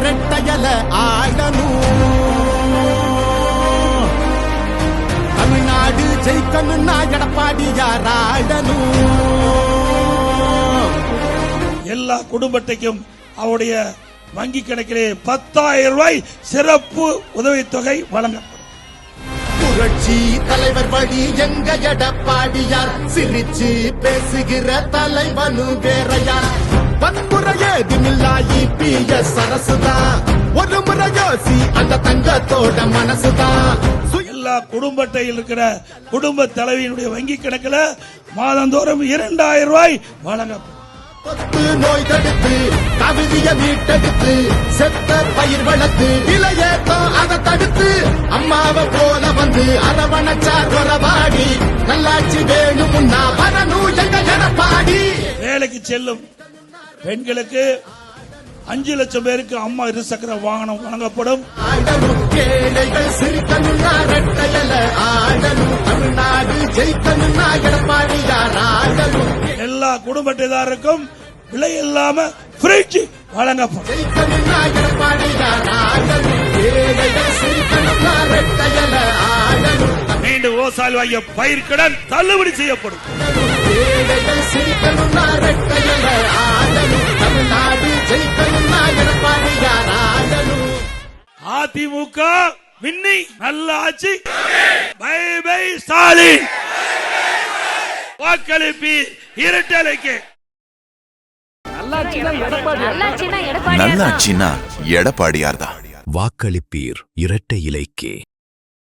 ரெட்டையல ஆடணும். தமிழ்நாடு ஜெயிக்கணும்னா எடப்பாடியார் ஆடணும். எல்லா குடும்பத்தையும் அவருடைய வங்கி கணக்கிலே 10,000 ரூபாய் சிறப்பு உதவித்தொகை வழங்கப்படும். புரட்சி தலைவர் வழி எங்க எடப்பாடியார் சிரிச்சு பேசுகிற தலைவனு வேறையார். வன்முறையேதுமில்லா இபிஎஸ் அரசுதான், ஒரு முறை யோசி அந்த தங்கத்தோட மனசுதான். எல்லா குடும்பத்தையில் இருக்கிற குடும்ப தலைவியினுடைய வங்கி கணக்கில் மாதந்தோறும் 2,000 ரூபாய் வழங்கப்படும். நோய் தடுத்து கவிதைய மீட்டெடுத்து செத்த பயிர் வளர்த்து விலையேற்றம் அதை தடுத்து அம்மாவை போல வந்து அரவணைச்சார் வரவாடி. நல்லாட்சி வேணும்னா வரணும் எங்க எடப்பாடி. வேலைக்கு செல்லும் பெண்களுக்கு 5 லட்சம் பேருக்கு அம்மா இருசக்கர வாகனம் வழங்கப்படும். ஏழைகள் சிரிக்கணும்னா ரெட்டையல ஆடணும். தமிழ்நாடு ஜெயிக்கணும்னா எடப்பாடியார் ஆடணும். எல்லா குடும்ப அட்டைதாரருக்கும் விலை இல்லாம ஃப்ரிட்ஜ் வழங்கப்படும். ஜெயிக்கணும்னா எடப்பாடியார் ஆடணும். ஏழைகள் சிரிக்கணும்னா ரெட்டையல ஆடணும். மீண்டும் விவசாய வாங்கிய பயிர்க்கடன் தள்ளுபடி செய்யப்படும். ஏழைகள் சிரிக்கணும்னா ரெட்டையல ஆடணும். தமிழ்நாடு ஜெயிக்கணும்னா எடப்பாடியார் ஆடணும். அதிமுக விண்ணி நல்ல ஆட்சி. Bye bye Stalin. வாக்களிப்பி இரட்டலைக்கு. நல்லாட்சினா எடப்பாடியார் தான். வாக்களிப்பீர் இரட்டை இலைக்கே.